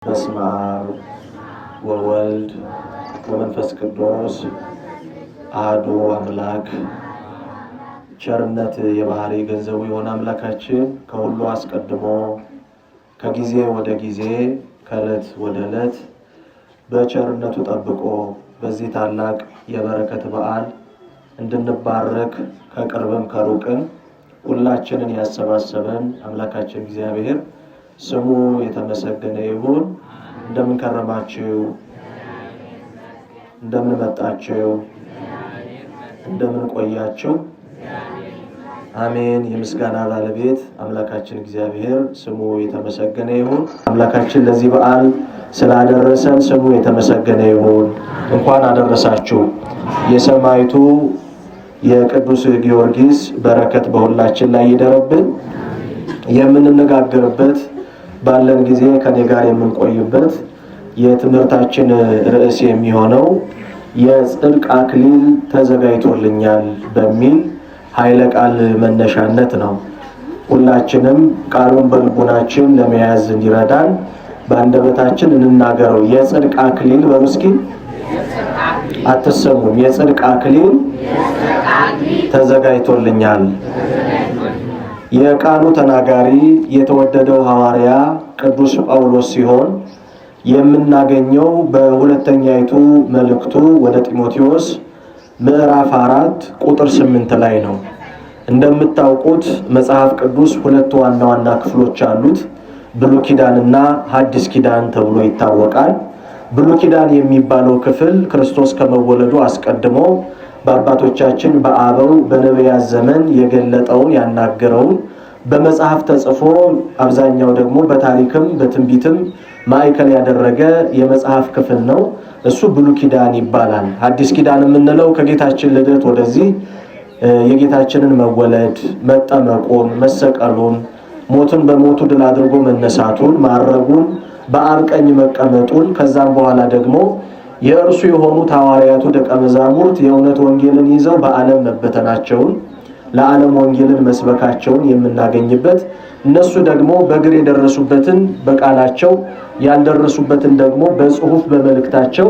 በስመ አብ ወወልድ ወመንፈስ ቅዱስ አሐዱ አምላክ። ቸርነት የባህሪ ገንዘቡ የሆነ አምላካችን ከሁሉ አስቀድሞ ከጊዜ ወደ ጊዜ ከዕለት ወደ ዕለት በቸርነቱ ጠብቆ በዚህ ታላቅ የበረከት በዓል እንድንባረክ ከቅርብም ከሩቅም ሁላችንን ያሰባሰበን አምላካችን እግዚአብሔር ስሙ የተመሰገነ ይሁን። እንደምን ከረማችሁ? እንደምን መጣችሁ? እንደምን ቆያችሁ? አሜን። የምስጋና ባለቤት አምላካችን እግዚአብሔር ስሙ የተመሰገነ ይሁን። አምላካችን ለዚህ በዓል ስላደረሰን ስሙ የተመሰገነ ይሁን። እንኳን አደረሳችሁ። የሰማዕቱ የቅዱስ ጊዮርጊስ በረከት በሁላችን ላይ ይደርብን። የምንነጋገርበት ባለን ጊዜ ከኔ ጋር የምንቆይበት የትምህርታችን ርዕስ የሚሆነው የጽድቅ አክሊል ተዘጋጅቶልኛል በሚል ኃይለ ቃል መነሻነት ነው። ሁላችንም ቃሉን በልቡናችን ለመያዝ እንዲረዳን በአንደበታችን እንናገረው። የጽድቅ አክሊል በምስኪ አትሰሙም። የጽድቅ አክሊል ተዘጋጅቶልኛል። የቃሉ ተናጋሪ የተወደደው ሐዋርያ ቅዱስ ጳውሎስ ሲሆን የምናገኘው በሁለተኛይቱ መልእክቱ ወደ ጢሞቴዎስ ምዕራፍ 4 ቁጥር 8 ላይ ነው። እንደምታውቁት መጽሐፍ ቅዱስ ሁለት ዋና ዋና ክፍሎች አሉት። ብሉይ ኪዳንና ሐዲስ ኪዳን ተብሎ ይታወቃል። ብሉይ ኪዳን የሚባለው ክፍል ክርስቶስ ከመወለዱ አስቀድሞ በአባቶቻችን በአበው በነቢያት ዘመን የገለጠውን ያናገረውን በመጽሐፍ ተጽፎ አብዛኛው ደግሞ በታሪክም በትንቢትም ማዕከል ያደረገ የመጽሐፍ ክፍል ነው። እሱ ብሉይ ኪዳን ይባላል። ሐዲስ ኪዳን የምንለው ከጌታችን ልደት ወደዚህ የጌታችንን መወለድ፣ መጠመቁን፣ መሰቀሉን፣ ሞትን በሞቱ ድል አድርጎ መነሳቱን፣ ማረጉን፣ በአብ ቀኝ መቀመጡን ከዛም በኋላ ደግሞ የእርሱ የሆኑት ሐዋርያቱ ደቀ መዛሙርት የእውነት ወንጌልን ይዘው በዓለም መበተናቸውን ለዓለም ወንጌልን መስበካቸውን የምናገኝበት፣ እነሱ ደግሞ በእግር የደረሱበትን በቃላቸው ያልደረሱበትን ደግሞ በጽሑፍ በመልእክታቸው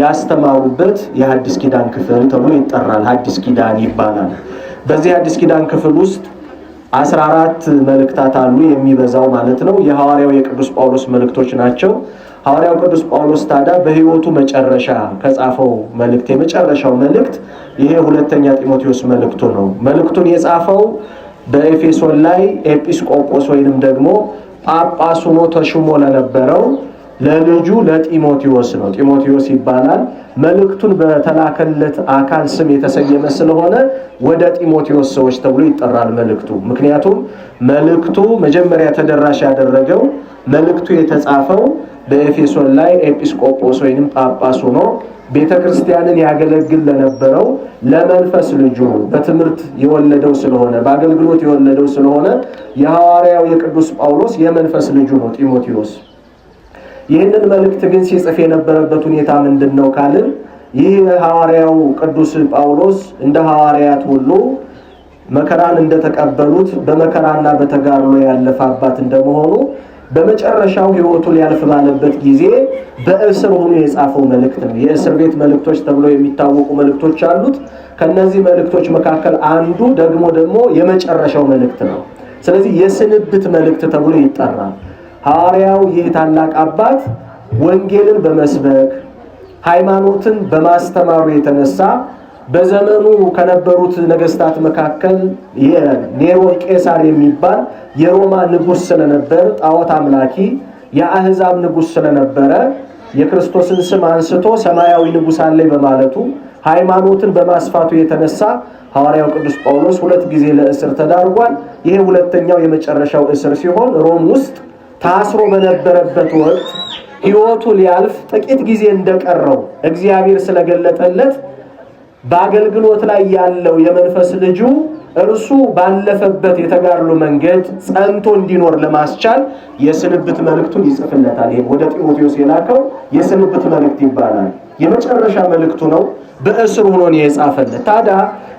ያስተማሩበት የሐዲስ ኪዳን ክፍል ተብሎ ይጠራል። ሐዲስ ኪዳን ይባላል። በዚህ ሐዲስ ኪዳን ክፍል ውስጥ 14 መልእክታት አሉ፣ የሚበዛው ማለት ነው። የሐዋርያው የቅዱስ ጳውሎስ መልእክቶች ናቸው። ሐዋርያው ቅዱስ ጳውሎስ ታዲያ በሕይወቱ መጨረሻ ከጻፈው መልእክት የመጨረሻው መልእክት ይሄ ሁለተኛ ጢሞቴዎስ መልእክቱ ነው። መልእክቱን የጻፈው በኤፌሶን ላይ ኤጲስቆጶስ ወይንም ደግሞ ጳጳስ ሆኖ ተሹሞ ለነበረው ለልጁ ለጢሞቴዎስ ነው። ጢሞቴዎስ ይባላል። መልእክቱን በተላከለት አካል ስም የተሰየመ ስለሆነ ወደ ጢሞቴዎስ ሰዎች ተብሎ ይጠራል መልእክቱ። ምክንያቱም መልእክቱ መጀመሪያ ተደራሽ ያደረገው መልእክቱ የተጻፈው በኤፌሶን ላይ ኤጲስቆጶስ ወይንም ጳጳስ ሆኖ ቤተክርስቲያንን ያገለግል ለነበረው ለመንፈስ ልጁ በትምህርት የወለደው ስለሆነ በአገልግሎት የወለደው ስለሆነ የሐዋርያው የቅዱስ ጳውሎስ የመንፈስ ልጁ ነው ጢሞቴዎስ። ይህንን መልእክት ግን ሲጽፍ የነበረበት ሁኔታ ምንድነው ካልን ይህ ሐዋርያው ቅዱስ ጳውሎስ እንደ ሐዋርያት ሁሉ መከራን እንደተቀበሉት በመከራና በተጋድሎ ያለፈ አባት እንደመሆኑ በመጨረሻው ሕይወቱ ሊያልፍ ባለበት ጊዜ በእስር ሆኖ የጻፈው መልእክት ነው። የእስር ቤት መልእክቶች ተብሎ የሚታወቁ መልእክቶች አሉት። ከነዚህ መልእክቶች መካከል አንዱ ደግሞ የመጨረሻው መልእክት ነው። ስለዚህ የስንብት መልእክት ተብሎ ይጠራል። ሐዋርያው ይህ ታላቅ አባት ወንጌልን በመስበክ ሃይማኖትን በማስተማሩ የተነሳ በዘመኑ ከነበሩት ነገስታት መካከል የኔሮን ቄሳር የሚባል የሮማ ንጉስ ስለነበር ጣዖት አምላኪ የአህዛብ ንጉስ ስለነበረ የክርስቶስን ስም አንስቶ ሰማያዊ ንጉስ አለኝ በማለቱ ሃይማኖትን በማስፋቱ የተነሳ ሐዋርያው ቅዱስ ጳውሎስ 2 ጊዜ ለእስር ተዳርጓል። ይሄ ሁለተኛው የመጨረሻው እስር ሲሆን ሮም ውስጥ ታስሮ በነበረበት ወቅት ሕይወቱ ሊያልፍ ጥቂት ጊዜ እንደቀረው እግዚአብሔር ስለገለጠለት በአገልግሎት ላይ ያለው የመንፈስ ልጁ እርሱ ባለፈበት የተጋድሎ መንገድ ጸንቶ እንዲኖር ለማስቻል የስንብት መልእክቱን ይጽፍለታል። ይሄ ወደ ጢሞቴዎስ የላከው የስንብት መልእክት ይባላል። የመጨረሻ መልእክቱ ነው። በእስር ሆኖ ነው የጻፈለት። ታዲያ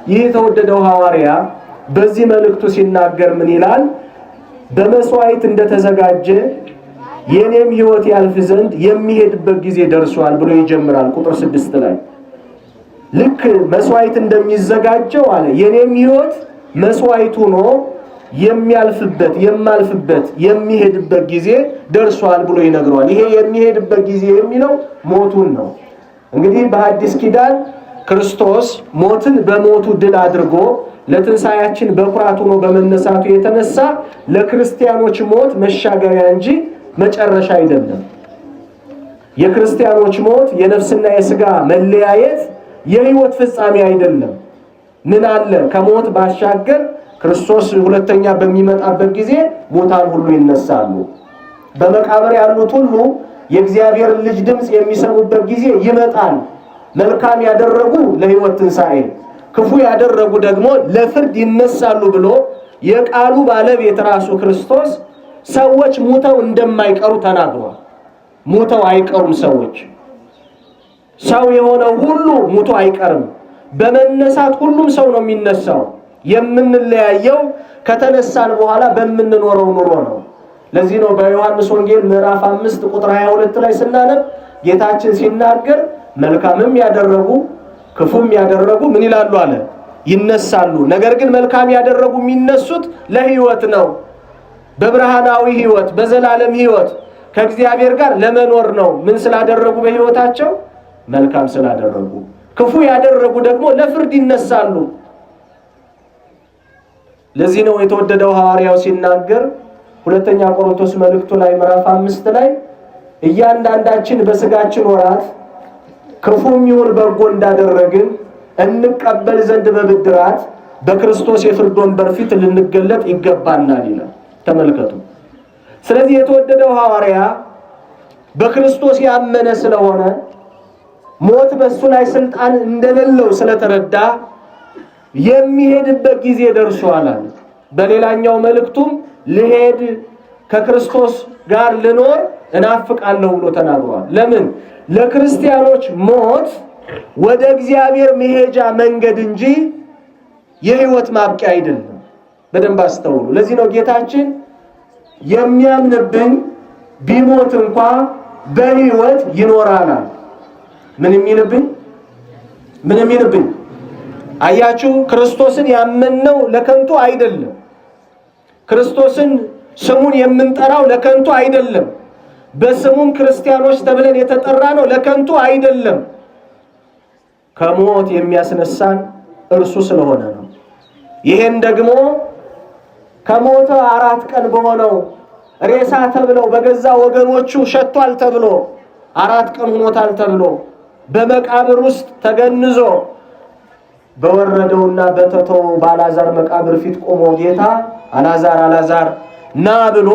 ይህ የተወደደው ሐዋርያ በዚህ መልእክቱ ሲናገር ምን ይላል? በመስዋዕት እንደተዘጋጀ የኔም ሕይወት ያልፍ ዘንድ የሚሄድበት ጊዜ ደርሷል ብሎ ይጀምራል። ቁጥር 6 ላይ ልክ መስዋዕት እንደሚዘጋጀው አለ የኔም ሕይወት መስዋዕት ሆኖ የሚያልፍበት የማልፍበት የሚሄድበት ጊዜ ደርሷል ብሎ ይነግረዋል። ይሄ የሚሄድበት ጊዜ የሚለው ሞቱን ነው። እንግዲህ በአዲስ ኪዳን ክርስቶስ ሞትን በሞቱ ድል አድርጎ ለትንሣኤያችን በኩራት ሆኖ በመነሳቱ የተነሳ ለክርስቲያኖች ሞት መሻገሪያ እንጂ መጨረሻ አይደለም። የክርስቲያኖች ሞት የነፍስና የሥጋ መለያየት የሕይወት ፍጻሜ አይደለም። ምን አለ? ከሞት ባሻገር ክርስቶስ ሁለተኛ በሚመጣበት ጊዜ ሙታን ሁሉ ይነሳሉ። በመቃብር ያሉት ሁሉ የእግዚአብሔር ልጅ ድምጽ የሚሰሙበት ጊዜ ይመጣል። መልካም ያደረጉ ለሕይወት ትንሣኤ፣ ክፉ ያደረጉ ደግሞ ለፍርድ ይነሳሉ ብሎ የቃሉ ባለቤት ራሱ ክርስቶስ ሰዎች ሙተው እንደማይቀሩ ተናግሯል። ሙተው አይቀሩም። ሰው የሆነው ሁሉ ሙቶ አይቀርም። በመነሳት ሁሉም ሰው ነው የሚነሳው። የምንለያየው ከተነሳን በኋላ በምንኖረው ኑሮ ነው። ለዚህ ነው በዮሐንስ ወንጌል ምዕራፍ 5 ቁጥር 22 ላይ ስናነብ ጌታችን ሲናገር መልካምም ያደረጉ ክፉም ያደረጉ ምን ይላሉ አለ? ይነሳሉ። ነገር ግን መልካም ያደረጉ የሚነሱት ለሕይወት ነው። በብርሃናዊ ሕይወት፣ በዘላለም ሕይወት ከእግዚአብሔር ጋር ለመኖር ነው። ምን ስላደረጉ? በሕይወታቸው መልካም ስላደረጉ። ክፉ ያደረጉ ደግሞ ለፍርድ ይነሳሉ። ለዚህ ነው የተወደደው ሐዋርያው ሲናገር ሁለተኛ ቆሮንቶስ መልእክቱ ላይ ምዕራፍ 5 ላይ እያንዳንዳችን በሥጋችን ወራት ክፉም ይሁን በጎ እንዳደረግን እንቀበል ዘንድ በብድራት በክርስቶስ የፍርድ ወንበር ፊት ልንገለጥ ይገባናል ይላል። ተመልከቱ። ስለዚህ የተወደደው ሐዋርያ በክርስቶስ ያመነ ስለሆነ ሞት በሱ ላይ ስልጣን እንደሌለው ስለተረዳ የሚሄድበት ጊዜ ደርሷል። በሌላኛው መልእክቱም ልሄድ ከክርስቶስ ጋር ልኖር እናፍቃለሁ ብሎ ተናግሯል። ለምን? ለክርስቲያኖች ሞት ወደ እግዚአብሔር መሄጃ መንገድ እንጂ የሕይወት ማብቂያ አይደለም። በደንብ አስተውሉ። ለዚህ ነው ጌታችን የሚያምንብኝ ቢሞት እንኳ በሕይወት ይኖራል። ምን የሚልብኝ? አያችሁ፣ ክርስቶስን ያመንነው ለከንቱ አይደለም። ክርስቶስን ስሙን የምንጠራው ለከንቱ አይደለም። በስሙም ክርስቲያኖች ተብለን የተጠራ ነው ለከንቱ አይደለም። ከሞት የሚያስነሳን እርሱ ስለሆነ ነው። ይሄን ደግሞ ከሞተ 4 ቀን በሆነው ሬሳ ተብለው በገዛ ወገኖቹ ሸቷል ተብሎ 4 ቀን ሆኖታል ተብሎ በመቃብር ውስጥ ተገንዞ በወረደውና በተተው በአልዓዛር መቃብር ፊት ቆሞ ጌታ አልዓዛር ና ብሎ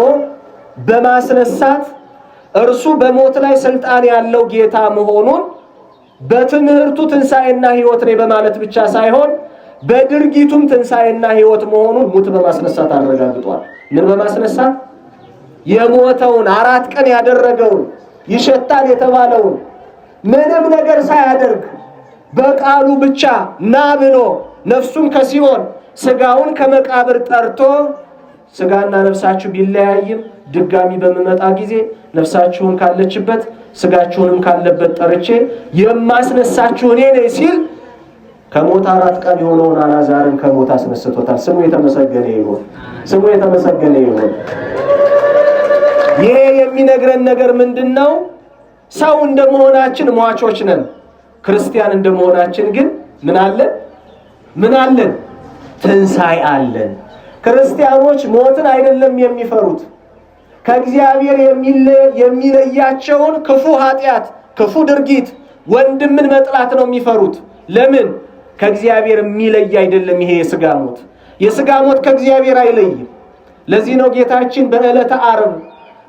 በማስነሳት እርሱ በሞት ላይ ስልጣን ያለው ጌታ መሆኑን በትምህርቱ ትንሣኤና ሕይወት ነው በማለት ብቻ ሳይሆን በድርጊቱም ትንሣኤና ሕይወት መሆኑን ሙት በማስነሳት አረጋግጧል። ምን በማስነሳት? የሞተውን 4 ቀን ያደረገውን ይሸታል የተባለውን ምንም ነገር ሳያደርግ በቃሉ ብቻ ና ብሎ ነፍሱን ከሲኦል ስጋውን ከመቃብር ጠርቶ ስጋና ነፍሳችሁ ቢለያይም ድጋሚ በመመጣ ጊዜ ነፍሳችሁን ካለችበት ስጋችሁንም ካለበት ጠርቼ የማስነሳችሁ እኔ ነኝ ሲል ከሞት 4 ቀን የሆነውን አልዓዛርን ከሞት አስነስቶታል። ስሙ የተመሰገነ ይሁን። ይሄ የሚነግረን ነገር ምንድነው? ሰው እንደመሆናችን ሟቾች ነን። ክርስቲያን እንደመሆናችን ግን ምን አለን? ትንሣኤ አለን። ክርስቲያኖች ሞትን አይደለም የሚፈሩት፣ ከእግዚአብሔር የሚለያቸውን ክፉ ኃጢአት፣ ክፉ ድርጊት፣ ወንድምን መጥላት ነው የሚፈሩት። ለምን? ከእግዚአብሔር የሚለይ አይደለም። ይሄ የሥጋ ሞት ከእግዚአብሔር አይለይም። ለዚህ ነው ጌታችን በዕለተ ዓርብ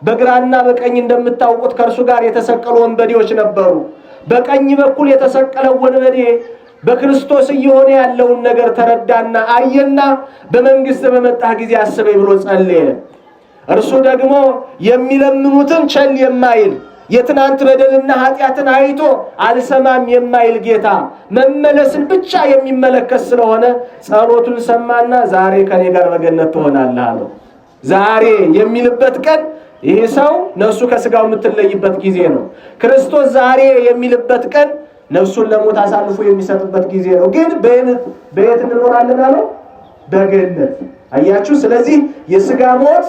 በግራና በቀኝ እንደምታውቁት ከእርሱ ጋር የተሰቀሉ ወንበዴዎች ነበሩ። በቀኝ በኩል የተሰቀለው ወንበዴ በክርስቶስ እየሆነ ያለውን ነገር ተረዳና አየና በመንግስት በመጣ ጊዜ አስበኝ ብሎ ጸለየ። እርሱ ደግሞ የሚለምኑትን ቸል የማይል የትናንት በደልና ኃጢአትን አይቶ አልሰማም የማይል ጌታ መመለስን ብቻ የሚመለከት ስለሆነ ጸሎቱን ሰማና ዛሬ ከኔ ጋር በገነት ትሆናለህ አለው። ዛሬ የሚልበት ቀን ይሄ ሰው ነፍሱ ከስጋው የምትለይበት ጊዜ ነው። ክርስቶስ ዛሬ የሚልበት ቀን ነፍሱን ለሞት አሳልፎ የሚሰጥበት ጊዜ ነው። ግን በየት እንኖራለን አለው? በገነት። አያችሁ። ስለዚህ የስጋ ሞት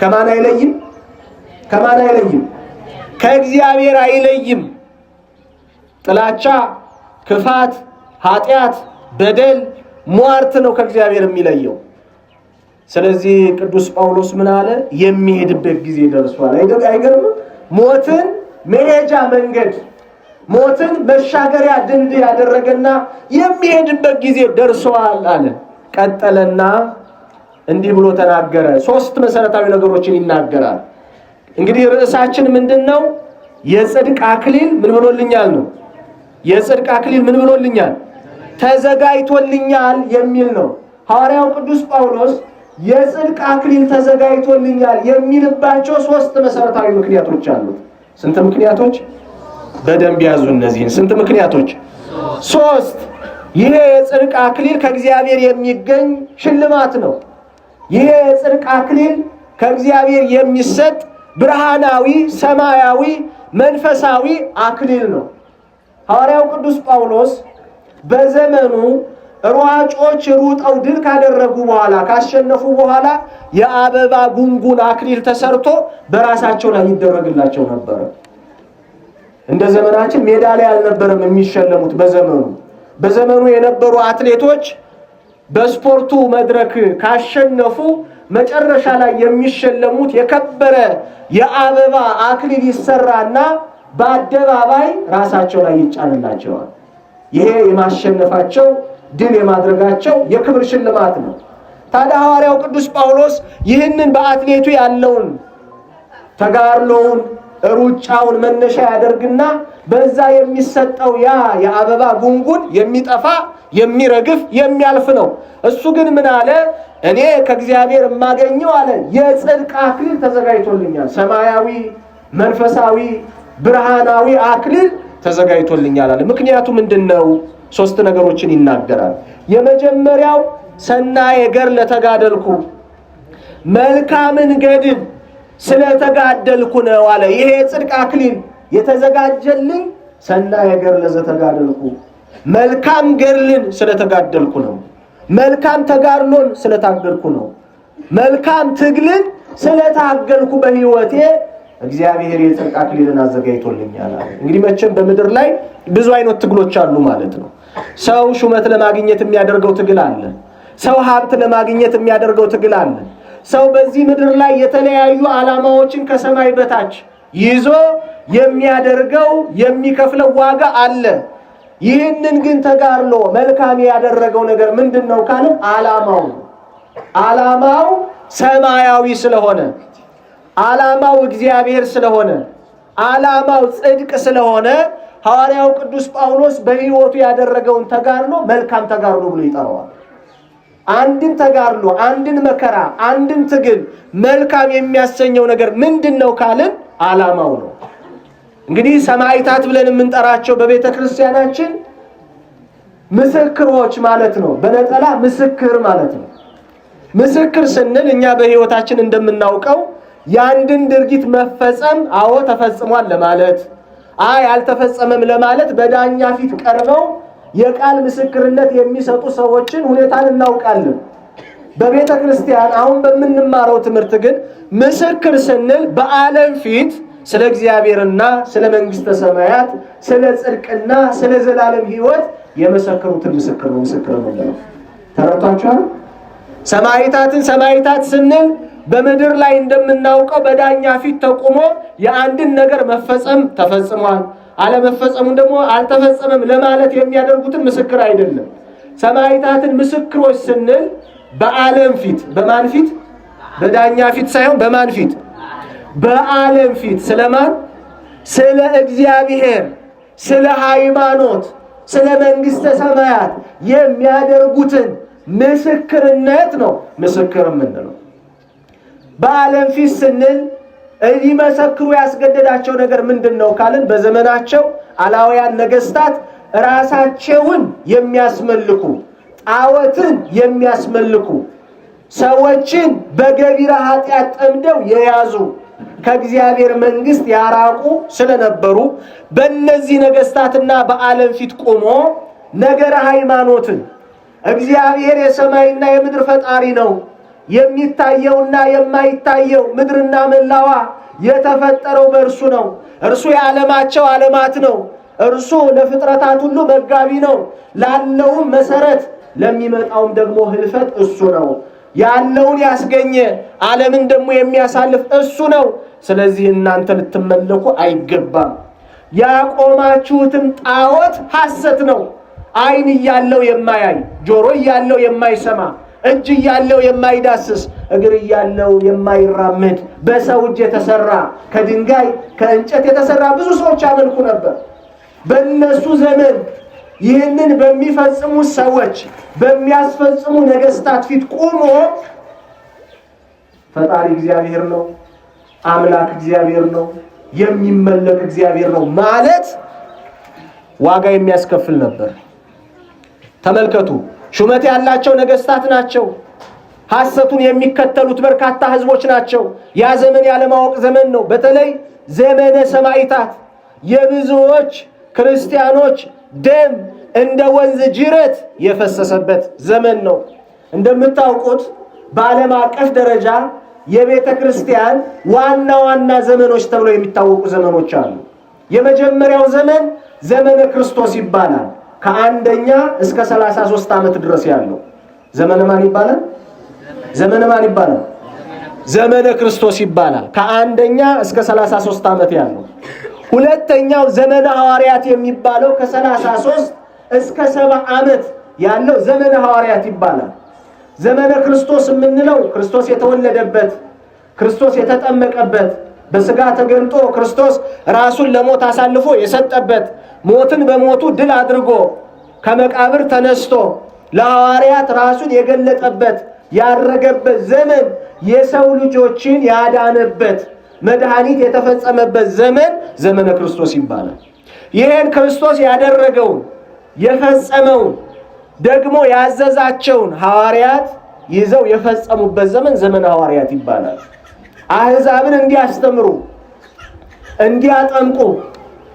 ከማን አይለይም? ከማን አይለይም? ከእግዚአብሔር አይለይም። ጥላቻ፣ ክፋት፣ ኃጢአት፣ በደል፣ ሟርት ነው ከእግዚአብሔር የሚለየው። ስለዚህ ቅዱስ ጳውሎስ ምን አለ? የሚሄድበት ጊዜ ደርሷል። አይገርም? ሞትን መሄጃ መንገድ፣ ሞትን መሻገሪያ ድልድይ ያደረገና የሚሄድበት ጊዜ ደርሷል አለ። ቀጠለና እንዲህ ብሎ ተናገረ። ሶስት መሰረታዊ ነገሮችን ይናገራል። እንግዲህ ርዕሳችን ምንድነው? የጽድቅ አክሊል ምን ብሎልኛል ነው። የጽድቅ አክሊል ምን ብሎልኛል? ተዘጋጅቶልኛል የሚል ነው። ሐዋርያው ቅዱስ ጳውሎስ የጽድቅ አክሊል ተዘጋጅቶልኛል የሚልባቸው ሶስት መሰረታዊ ምክንያቶች አሉት። ስንት ምክንያቶች? በደንብ ያዙ እነዚህን። ስንት ምክንያቶች? ሶስት። ይሄ የጽድቅ አክሊል ከእግዚአብሔር የሚገኝ ሽልማት ነው። ይሄ የጽድቅ አክሊል ከእግዚአብሔር የሚሰጥ ብርሃናዊ፣ ሰማያዊ፣ መንፈሳዊ አክሊል ነው። ሐዋርያው ቅዱስ ጳውሎስ በዘመኑ ሯጮች ሩጠው ድል ካደረጉ በኋላ ካሸነፉ በኋላ የአበባ ጉንጉን አክሊል ተሰርቶ በራሳቸው ላይ ይደረግላቸው ነበር። እንደ ዘመናችን ሜዳሊያ አልነበረም የሚሸለሙት። በዘመኑ የነበሩ አትሌቶች በስፖርቱ መድረክ ካሸነፉ መጨረሻ ላይ የሚሸለሙት የከበረ የአበባ አክሊል ይሰራና በአደባባይ ራሳቸው ላይ ይጫንላቸዋል። ይሄ የማሸነፋቸው ድል የማድረጋቸው የክብር ሽልማት ነው። ታዲያ ሐዋርያው ቅዱስ ጳውሎስ ይህንን በአትሌቱ ያለውን ተጋድሎውን ሩጫውን መነሻ ያደርግና በዛ የሚሰጠው ያ የአበባ ጉንጉን የሚጠፋ የሚረግፍ የሚያልፍ ነው። እሱ ግን ምን አለ? እኔ ከእግዚአብሔር የማገኘው አለ የጽድቅ አክሊል ተዘጋጅቶልኛል። ሰማያዊ፣ መንፈሳዊ፣ ብርሃናዊ አክሊል ተዘጋጅቶልኛል አለ። ምክንያቱ ምንድነው? ሶስት ነገሮችን ይናገራል። የመጀመሪያው ሰናየ ገድለ ተጋደልኩ፣ መልካምን ገድል ስለተጋደልኩ ነው አለ። ይሄ የጽድቅ አክሊል የተዘጋጀልኝ ሰናየ ገድለ ዘተጋደልኩ፣ መልካም ገድልን ስለተጋደልኩ ነው። መልካም ተጋድሎን ስለታገልኩ ነው። መልካም ትግልን ስለታገልኩ በህይወቴ እግዚአብሔር የጽድቅ አክሊልን አዘጋጅቶልኛል አለ። እንግዲህ መቼም በምድር ላይ ብዙ አይነት ትግሎች አሉ ማለት ነው። ሰው ሹመት ለማግኘት የሚያደርገው ትግል አለ። ሰው ሀብት ለማግኘት የሚያደርገው ትግል አለ። ሰው በዚህ ምድር ላይ የተለያዩ ዓላማዎችን ከሰማይ በታች ይዞ የሚያደርገው የሚከፍለው ዋጋ አለ። ይህንን ግን ተጋድሎ መልካም ያደረገው ነገር ምንድነው ካለ ዓላማው ሰማያዊ ስለሆነ፣ ዓላማው እግዚአብሔር ስለሆነ፣ ዓላማው ጽድቅ ስለሆነ ሐዋርያው ቅዱስ ጳውሎስ በሕይወቱ ያደረገውን ተጋድሎ መልካም ተጋድሎ ብሎ ይጠራዋል። አንድን ተጋድሎ፣ አንድን መከራ፣ አንድን ትግል መልካም የሚያሰኘው ነገር ምንድነው ካልን ዓላማው ነው። እንግዲህ ሰማዕታት ብለን የምንጠራቸው በቤተ ክርስቲያናችን ምስክሮች ማለት ነው። በነጠላ ምስክር ማለት ነው። ምስክር ስንል እኛ በሕይወታችን እንደምናውቀው ያንድን ድርጊት መፈጸም አዎ ተፈጽሟል ለማለት፣ አይ አልተፈጸመም ለማለት በዳኛ ፊት ቀርበው የቃል ምስክርነት የሚሰጡ ሰዎችን ሁኔታን እናውቃለን። በቤተ ክርስቲያን አሁን በምንማረው ትምህርት ግን ምስክር ስንል በዓለም ፊት ስለ እግዚአብሔርና ስለ መንግስተ ሰማያት፣ ስለ ጽድቅና ስለ ዘላለም ሕይወት የመሰከሩትን ምስክር ነው። ምስክር ነው። ተረድቷችኋል? ሰማዕታት ስንል በምድር ላይ እንደምናውቀው በዳኛ ፊት ተቆሞ የአንድን ነገር መፈጸም ተፈጽሟል፣ አለመፈጸሙን ደግሞ አልተፈጸመም ለማለት የሚያደርጉትን ምስክር አይደለም። ሰማዕታትን ምስክሮች ስንል በዓለም ፊት፣ በማን ፊት? በዳኛ ፊት ሳይሆን በማን ፊት? በዓለም ፊት። ስለማን? ስለ እግዚአብሔር፣ ስለ ሃይማኖት፣ ስለ መንግስተ ሰማያት የሚያደርጉትን ምስክርነት ነው ምስክር የምንለው። በዓለም ፊት ስንል እንዲመሰክሩ ያስገደዳቸው ነገር ምንድነው ካልን በዘመናቸው አላውያን ነገስታት ራሳቸውን የሚያስመልኩ ጣዖትን የሚያስመልኩ ሰዎችን በገቢረ ኃጢአት ጠምደው የያዙ ከእግዚአብሔር መንግስት ያራቁ ስለነበሩ በእነዚህ ነገስታትና በዓለም ፊት ቆሞ ነገረ ሃይማኖትን እግዚአብሔር የሰማይና የምድር ፈጣሪ ነው፣ የሚታየውና የማይታየው ምድርና መላዋ የተፈጠረው በእርሱ ነው፣ እርሱ የዓለማቸው ዓለማት ነው፣ እርሱ ለፍጥረታት ሁሉ መጋቢ ነው፣ ላለውም መሰረት ለሚመጣውም ደግሞ ህልፈት እሱ ነው፣ ያለውን ያስገኘ ዓለምን ደግሞ የሚያሳልፍ እሱ ነው። ስለዚህ እናንተ ልትመለኩ አይገባም። ያቆማችሁትም ጣዖት ሐሰት ነው። ዓይን እያለው የማያይ፣ ጆሮ እያለው የማይሰማ፣ እጅ እያለው የማይዳስስ፣ እግር እያለው የማይራመድ በሰው እጅ የተሰራ ከድንጋይ ከእንጨት የተሰራ ብዙ ሰዎች ያመልኩ ነበር። በእነሱ ዘመን ይህንን በሚፈጽሙ ሰዎች በሚያስፈጽሙ ነገስታት ፊት ቆሞ ፈጣሪ እግዚአብሔር ነው፣ አምላክ እግዚአብሔር ነው፣ የሚመለክ እግዚአብሔር ነው ማለት ዋጋ የሚያስከፍል ነበር። ተመልከቱ፣ ሹመት ያላቸው ነገስታት ናቸው። ሐሰቱን የሚከተሉት በርካታ ህዝቦች ናቸው። ያ ዘመን ያለማወቅ ዘመን ነው። በተለይ ዘመነ ሰማዕታት የብዙዎች ክርስቲያኖች ደም እንደ ወንዝ ጅረት የፈሰሰበት ዘመን ነው። እንደምታውቁት በዓለም አቀፍ ደረጃ የቤተ ክርስቲያን ዋና ዋና ዘመኖች ተብለው የሚታወቁ ዘመኖች አሉ። የመጀመሪያው ዘመን ዘመነ ክርስቶስ ይባላል። ከአንደኛ እስከ 33 ዓመት ድረስ ያለው ዘመነ ማን ይባላል? ዘመነ ማን ይባላል? ዘመነ ክርስቶስ ይባላል። ከአንደኛ እስከ 33 ዓመት ያለው። ሁለተኛው ዘመነ ሐዋርያት የሚባለው ከ33 እስከ 70 ዓመት ያለው ዘመነ ሐዋርያት ይባላል። ዘመነ ክርስቶስ የምንለው ክርስቶስ የተወለደበት፣ ክርስቶስ የተጠመቀበት፣ በስጋ ተገልጦ ክርስቶስ ራሱን ለሞት አሳልፎ የሰጠበት፣ ሞትን በሞቱ ድል አድርጎ ከመቃብር ተነስቶ ለሐዋርያት ራሱን የገለጠበት ያረገበት ዘመን፣ የሰው ልጆችን ያዳነበት መድኃኒት የተፈጸመበት ዘመን ዘመነ ክርስቶስ ይባላል። ይህን ክርስቶስ ያደረገውን የፈጸመውን ደግሞ ያዘዛቸውን ሐዋርያት ይዘው የፈጸሙበት ዘመን ዘመነ ሐዋርያት ይባላል። አሕዛብን እንዲያስተምሩ እንዲያጠምቁ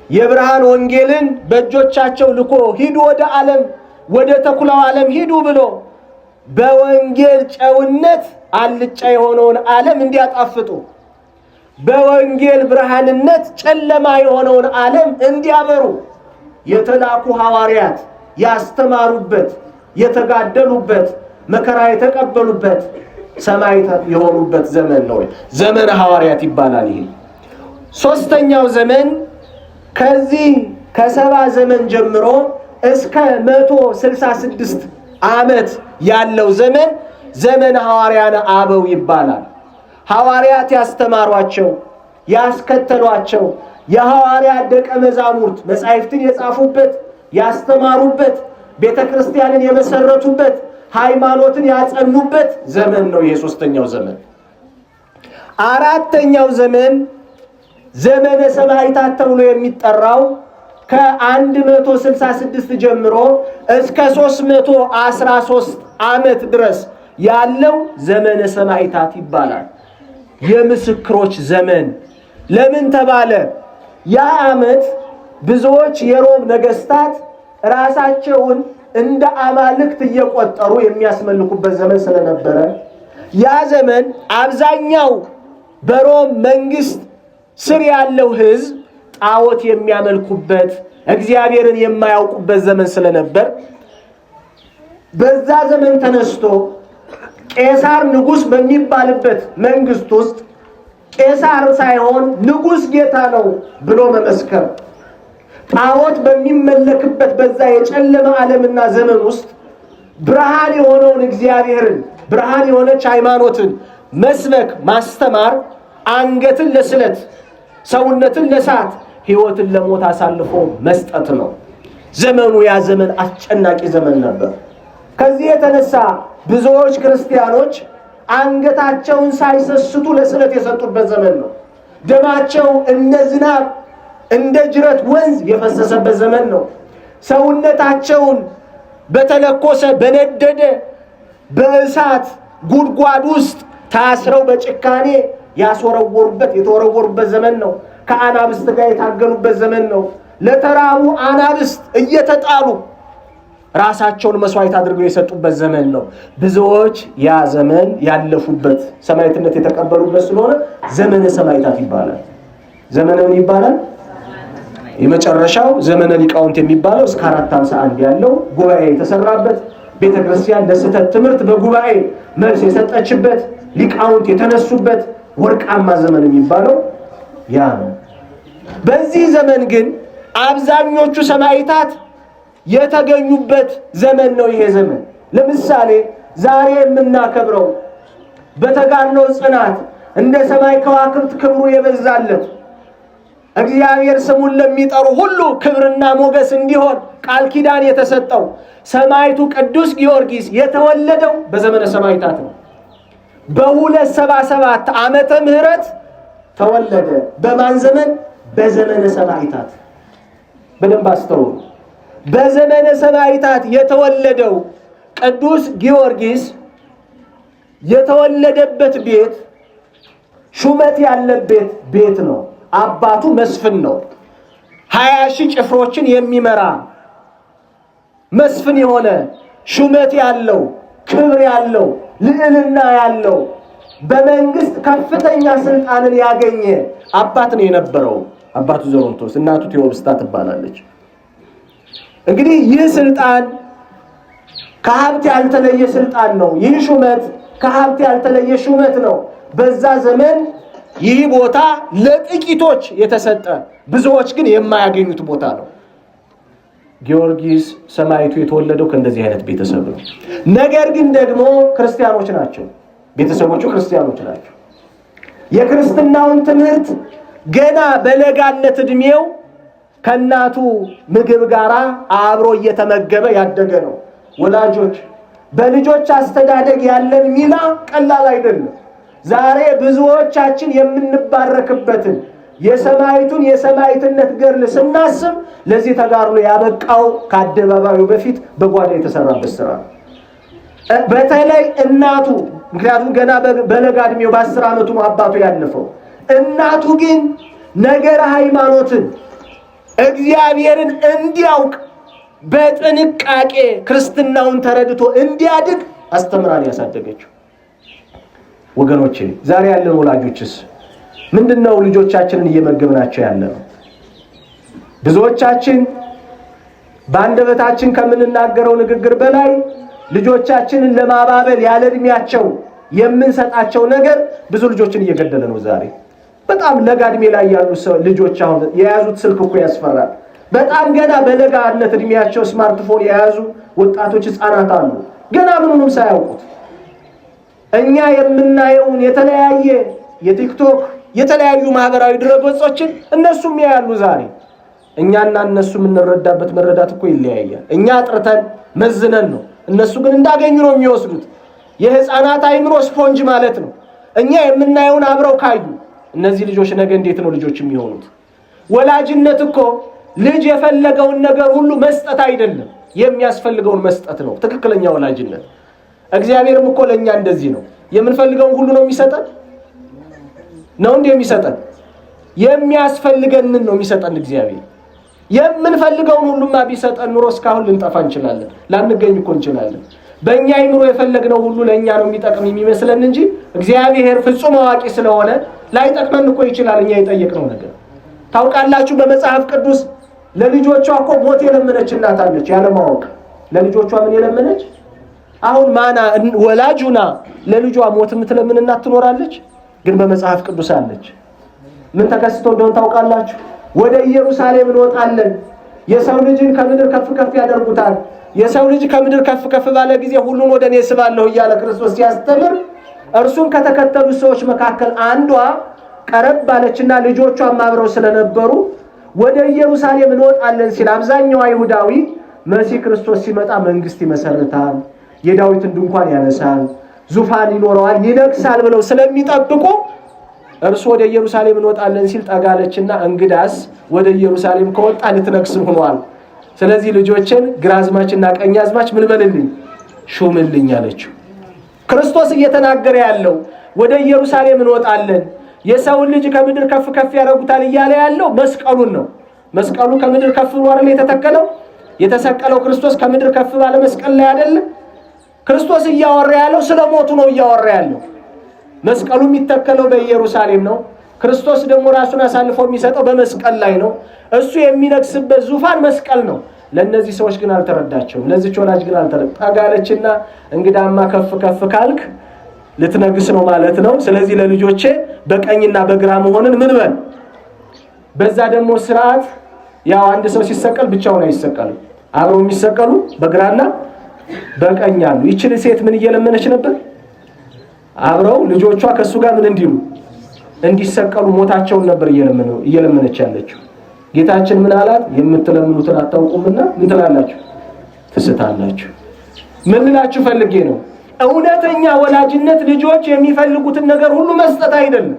የብርሃን ወንጌልን በእጆቻቸው ልኮ ሂዱ ወደ ዓለም ወደ ተኩላው ዓለም ሂዱ ብሎ በወንጌል ጨውነት አልጫ የሆነውን ዓለም እንዲያጣፍጡ በወንጌል ብርሃንነት ጨለማ የሆነውን ዓለም እንዲያበሩ የተላኩ ሐዋርያት ያስተማሩበት፣ የተጋደሉበት፣ መከራ የተቀበሉበት፣ ሰማዕታት የሆኑበት ዘመን ነው። ዘመነ ሐዋርያት ይባላል። ይሄ ሶስተኛው ዘመን ከዚህ ከ70 ዘመን ጀምሮ እስከ 166 ዓመት ያለው ዘመን ዘመነ ሐዋርያነ አበው ይባላል። ሐዋርያት ያስተማሯቸው፣ ያስከተሏቸው የሐዋርያት ደቀ መዛሙርት መጻሕፍትን የጻፉበት፣ ያስተማሩበት፣ ቤተክርስቲያንን የመሰረቱበት፣ ሃይማኖትን ያጸኑበት ዘመን ነው። ይሄ ሶስተኛው ዘመን። አራተኛው ዘመን ዘመነ ሰማዕታት ተብሎ የሚጠራው ከ166 ጀምሮ እስከ 313 ዓመት ድረስ ያለው ዘመነ ሰማዕታት ይባላል። የምስክሮች ዘመን ለምን ተባለ? ያ ዓመት ብዙዎች የሮም ነገስታት ራሳቸውን እንደ አማልክት እየቆጠሩ የሚያስመልኩበት ዘመን ስለነበረ ያ ዘመን አብዛኛው በሮም መንግስት ስር ያለው ህዝብ ጣዖት የሚያመልኩበት እግዚአብሔርን የማያውቁበት ዘመን ስለነበር በዛ ዘመን ተነስቶ ቄሳር ንጉስ በሚባልበት መንግስት ውስጥ ቄሳር ሳይሆን ንጉስ ጌታ ነው ብሎ መመስከር፣ ጣዖት በሚመለክበት በዛ የጨለማ ዓለምና ዘመን ውስጥ ብርሃን የሆነውን እግዚአብሔርን፣ ብርሃን የሆነች ሃይማኖትን መስበክ፣ ማስተማር አንገትን ለስለት ሰውነትን ለሳት ሕይወትን ለሞት አሳልፎ መስጠት ነው። ዘመኑ ያ ዘመን አስጨናቂ ዘመን ነበር። ከዚህ የተነሳ ብዙዎች ክርስቲያኖች አንገታቸውን ሳይሰስቱ ለስለት የሰጡበት ዘመን ነው። ደማቸው እንደ ዝናብ እንደ ጅረት ወንዝ የፈሰሰበት ዘመን ነው። ሰውነታቸውን በተለኮሰ በነደደ በእሳት ጉድጓድ ውስጥ ታስረው በጭካኔ ያስወረወሩበት የተወረወሩበት ዘመን ነው። ከአናብስት ጋር የታገሉበት ዘመን ነው። ለተራቡ አናብስት እየተጣሉ ራሳቸውን መስዋዕት አድርገው የሰጡበት ዘመን ነው። ብዙዎች ያ ዘመን ያለፉበት ሰማዕትነት የተቀበሉበት ስለሆነ ዘመነ ሰማዕታት ይባላል። ዘመነ ምን ይባላል? የመጨረሻው ዘመነ ሊቃውንት የሚባለው እስከ 451 ያለው ጉባኤ የተሰራበት ቤተክርስቲያን ለስህተት ትምህርት በጉባኤ መልስ የሰጠችበት ሊቃውንት የተነሱበት ወርቃማ ዘመን የሚባለው ያ ነው። በዚህ ዘመን ግን አብዛኞቹ ሰማዕታት የተገኙበት ዘመን ነው ይሄ ዘመን። ለምሳሌ ዛሬ የምናከብረው በተጋድሎ ጽናት እንደ ሰማይ ከዋክብት ክብሩ የበዛለት እግዚአብሔር ስሙን ለሚጠሩ ሁሉ ክብርና ሞገስ እንዲሆን ቃል ኪዳን የተሰጠው ሰማዕቱ ቅዱስ ጊዮርጊስ የተወለደው በዘመነ ሰማዕታት ነው። በ277 ዓመተ ምህረት ተወለደ። በማን ዘመን? በዘመነ ሰማዕታት። በደንብ አስተውሉ። በዘመነ ሰማዕታት የተወለደው ቅዱስ ጊዮርጊስ የተወለደበት ቤት ሹመት ያለበት ቤት ነው። አባቱ መስፍን ነው። 20,000 ጭፍሮችን የሚመራ መስፍን የሆነ ሹመት ያለው ክብር ያለው ልዕልና ያለው በመንግስት ከፍተኛ ስልጣንን ያገኘ አባት ነው የነበረው። አባቱ ዘሮንቶስ፣ እናቱ ቴዎብስታ ትባላለች። እንግዲህ ይህ ስልጣን ከሀብት ያልተለየ ስልጣን ነው። ይህ ሹመት ከሀብት ያልተለየ ሹመት ነው። በዛ ዘመን ይህ ቦታ ለጥቂቶች የተሰጠ ብዙዎች ግን የማያገኙት ቦታ ነው። ጊዮርጊስ ሰማዕቱ የተወለደው ከእንደዚህ አይነት ቤተሰብ ነው። ነገር ግን ደግሞ ክርስቲያኖች ናቸው። ቤተሰቦቹ ክርስቲያኖች ናቸው። የክርስትናውን ትምህርት ገና በለጋነት ዕድሜው ከእናቱ ምግብ ጋር አብሮ እየተመገበ ያደገ ነው። ወላጆች በልጆች አስተዳደግ ያለን ሚና ቀላል አይደለም። ዛሬ ብዙዎቻችን የምንባረክበትን የሰማዕቱን የሰማዕትነት ገድል ስናስብ ለዚህ ተጋድሎ ያበቃው ከአደባባዩ በፊት በጓዳ የተሰራበት ስራ ነው። በተለይ እናቱ፣ ምክንያቱም ገና በለጋ ዕድሜው በ10 ዓመቱ ነው አባቱ ያለፈው። እናቱ ግን ነገረ ሃይማኖትን እግዚአብሔርን እንዲያውቅ በጥንቃቄ ክርስትናውን ተረድቶ እንዲያድግ አስተምራን ያሳደገችው። ወገኖቼ ዛሬ ያለን ወላጆችስ ምንድነው ልጆቻችንን እየመገብናቸው ያለነው? ብዙዎቻችን በአንደበታችን ከምንናገረው ንግግር በላይ ልጆቻችንን ለማባበል ያለ ዕድሜያቸው የምንሰጣቸው ነገር ብዙ ልጆችን እየገደለ ነው። ዛሬ በጣም ለጋ ዕድሜ ላይ ያሉ ልጆች አሁን የያዙት ስልክ እኮ ያስፈራል። በጣም ገና በለጋነት ዕድሜያቸው ስማርትፎን የያዙ ወጣቶች ህፃናት አሉ፣ ገና ምኑንም ሳያውቁት። እኛ የምናየውን የተለያየ የቲክቶክ የተለያዩ ማህበራዊ ድረገጾችን እነሱም ያያሉ ዛሬ። እኛና እነሱ የምንረዳበት መረዳት እኮ ይለያያል። እኛ አጥርተን መዝነን ነው፣ እነሱ ግን እንዳገኙ ነው የሚወስዱት። የህፃናት አይምሮ ስፖንጅ ማለት ነው። እኛ የምናየውን አብረው ካዩ እነዚህ ልጆች ነገ እንዴት ነው ልጆች የሚሆኑት? ወላጅነት እኮ ልጅ የፈለገውን ነገር ሁሉ መስጠት አይደለም፣ የሚያስፈልገውን መስጠት ነው ትክክለኛ ወላጅነት። እግዚአብሔርም እኮ ለኛ እንደዚህ ነው። የምንፈልገውን ሁሉ ነው የሚሰጠን ነው እንዴ? የሚሰጠን የሚያስፈልገንን ነው የሚሰጠን እግዚአብሔር። የምንፈልገውን ሁሉማ ቢሰጠን ኑሮ እስካሁን ልንጠፋ እንችላለን፣ ላንገኝ እኮ እንችላለን። በእኛ አይምሮ የፈለግነው ሁሉ ለኛ ነው የሚጠቅም የሚመስለን እንጂ እግዚአብሔር ፍጹም አዋቂ ስለሆነ ላይጠቅመን እኮ ይችላል እኛ የጠየቅነው ነገር። ታውቃላችሁ በመጽሐፍ ቅዱስ ለልጆቿ እኮ ሞት የለመነች እናት አለች። ያለ ማወቅ ለልጆቿ ምን የለመነች? አሁን ማና ወላጁና ለልጇ ሞት የምትለምን እናት ትኖራለች? ግን በመጽሐፍ ቅዱስ አለች። ምን ተከስቶ እንደሆነ ታውቃላችሁ? ወደ ኢየሩሳሌም እንወጣለን፣ የሰው ልጅን ከምድር ከፍ ከፍ ያደርጉታል፣ የሰው ልጅ ከምድር ከፍ ከፍ ባለ ጊዜ ሁሉን ወደ እኔ ስባለሁ እያለ ክርስቶስ ሲያስተምር እርሱን ከተከተሉ ሰዎች መካከል አንዷ ቀረብ ባለችና ልጆቿም አብረው ስለነበሩ ወደ ኢየሩሳሌም እንወጣለን ሲል አብዛኛው አይሁዳዊ መሲህ ክርስቶስ ሲመጣ መንግስት ይመሰርታል፣ የዳዊትን ድንኳን ያነሳል፣ ዙፋን ይኖረዋል፣ ይነግሳል ብለው ስለሚጠብቁ እርሱ ወደ ኢየሩሳሌም እንወጣለን ሲል ጠጋለችና እንግዳስ ወደ ኢየሩሳሌም ከወጣ ልትነግስ ሆኗል። ስለዚህ ልጆችን ግራዝማችና ቀኛዝማች ምን በልልኝ ሹምልኝ አለችው። ክርስቶስ እየተናገረ ያለው ወደ ኢየሩሳሌም እንወጣለን፣ የሰውን ልጅ ከምድር ከፍ ከፍ ያደርጉታል እያለ ያለው መስቀሉን ነው። መስቀሉ ከምድር ከፍ ብሎ አይደል የተተከለው? የተሰቀለው ክርስቶስ ከምድር ከፍ ባለ መስቀል ላይ አይደል? ክርስቶስ እያወራ ያለው ስለ ሞቱ ነው እያወራ ያለው። መስቀሉ የሚተከለው በኢየሩሳሌም ነው። ክርስቶስ ደግሞ ራሱን አሳልፎ የሚሰጠው በመስቀል ላይ ነው። እሱ የሚነግስበት ዙፋን መስቀል ነው። ለነዚህ ሰዎች ግን አልተረዳቸውም። ለዚህች ወላጅ ግን ጠጋለችና እንግዳማ ከፍ ከፍ ካልክ ልትነግስ ነው ማለት ነው። ስለዚህ ለልጆቼ በቀኝና በግራ መሆንን ምን በል። በዛ ደግሞ ስርዓት ያው አንድ ሰው ሲሰቀል ብቻውን አይሰቀልም። አብረው የሚሰቀሉ በግራና በቀኝ አሉ። ይችል ሴት ምን እየለመነች ነበር? አብረው ልጆቿ ከሱ ጋር ምን እንዲሉ እንዲሰቀሉ ሞታቸውን ነበር እየለመነች ያለችው። ጌታችን ምን አላት? የምትለምኑትን አታውቁምና ምን ትላላችሁ? ትስታላችሁ። ምን ልላችሁ ፈልጌ ነው? እውነተኛ ወላጅነት ልጆች የሚፈልጉትን ነገር ሁሉ መስጠት አይደለም።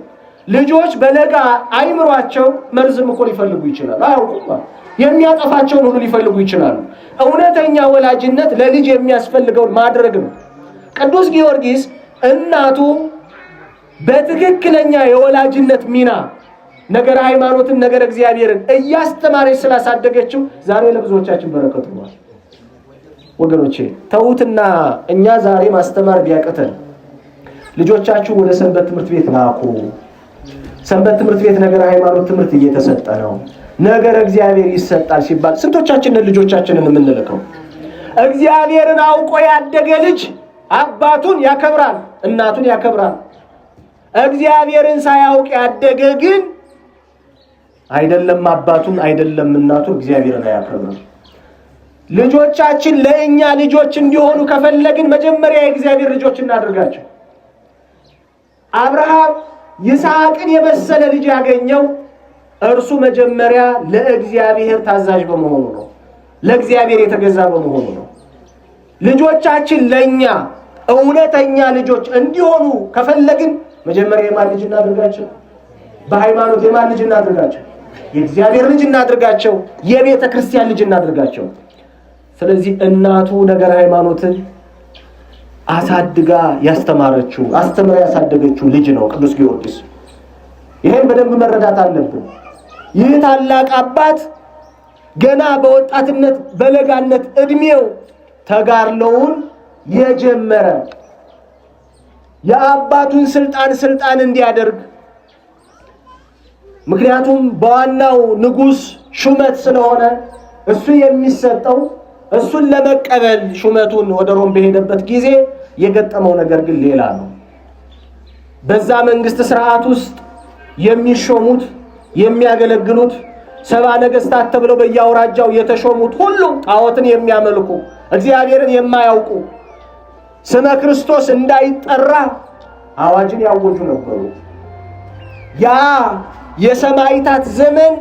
ልጆች በለጋ አይምሯቸው መርዝም እኮ ሊፈልጉ ይችላል። አያውቁም። የሚያጠፋቸውን ሁሉ ሊፈልጉ ይችላሉ። እውነተኛ ወላጅነት ለልጅ የሚያስፈልገውን ማድረግ ነው። ቅዱስ ጊዮርጊስ እናቱ በትክክለኛ የወላጅነት ሚና ነገር ሃይማኖትን ነገር እግዚአብሔርን እያስተማረች ስላሳደገችው ዛሬ ለብዙዎቻችን በረከቱ ነው። ወገኖቼ ተውትና እኛ ዛሬ ማስተማር ቢያቀተን ልጆቻችሁ ወደ ሰንበት ትምህርት ቤት ላኩ። ሰንበት ትምህርት ቤት ነገር ሃይማኖት ትምህርት እየተሰጠ ነው፣ ነገር እግዚአብሔር ይሰጣል ሲባል ስንቶቻችንን ልጆቻችንን የምንልከው? እግዚአብሔርን አውቆ ያደገ ልጅ አባቱን ያከብራል፣ እናቱን ያከብራል። እግዚአብሔርን ሳያውቅ ያደገ ግን አይደለም አባቱን አይደለም እናቱን እግዚአብሔርን አያከብርም። ልጆቻችን ለእኛ ልጆች እንዲሆኑ ከፈለግን መጀመሪያ የእግዚአብሔር ልጆች እናድርጋቸው። አብርሃም ይስሐቅን የመሰለ ልጅ ያገኘው እርሱ መጀመሪያ ለእግዚአብሔር ታዛዥ በመሆኑ ነው፣ ለእግዚአብሔር የተገዛ በመሆኑ ነው። ልጆቻችን ለኛ እውነተኛ ልጆች እንዲሆኑ ከፈለግን መጀመሪያ የማን ልጅ እናድርጋቸው? በሃይማኖት የማን ልጅ እናድርጋቸው? የእግዚአብሔር ልጅ እናድርጋቸው፣ የቤተ ክርስቲያን ልጅ እናድርጋቸው። ስለዚህ እናቱ ነገር ሃይማኖትን አሳድጋ ያስተማረችው አስተምራ ያሳደገችው ልጅ ነው ቅዱስ ጊዮርጊስ። ይሄን በደንብ መረዳት አለብን። ይህ ታላቅ አባት ገና በወጣትነት በለጋነት እድሜው ተጋድሎውን የጀመረ የአባቱን ስልጣን እንዲያደርግ፣ ምክንያቱም በዋናው ንጉስ ሹመት ስለሆነ እሱ የሚሰጠው እሱን ለመቀበል ሹመቱን ወደ ሮም በሄደበት ጊዜ የገጠመው ነገር ግን ሌላ ነው። በዛ መንግስት ስርዓት ውስጥ የሚሾሙት የሚያገለግሉት 70 ነገስታት ተብለው በያውራጃው የተሾሙት ሁሉ ጣዖትን የሚያመልኩ እግዚአብሔርን የማያውቁ ስመ ክርስቶስ እንዳይጠራ አዋጅን ያወጁ ነበሩ። ያ የሰማዕታት ዘመን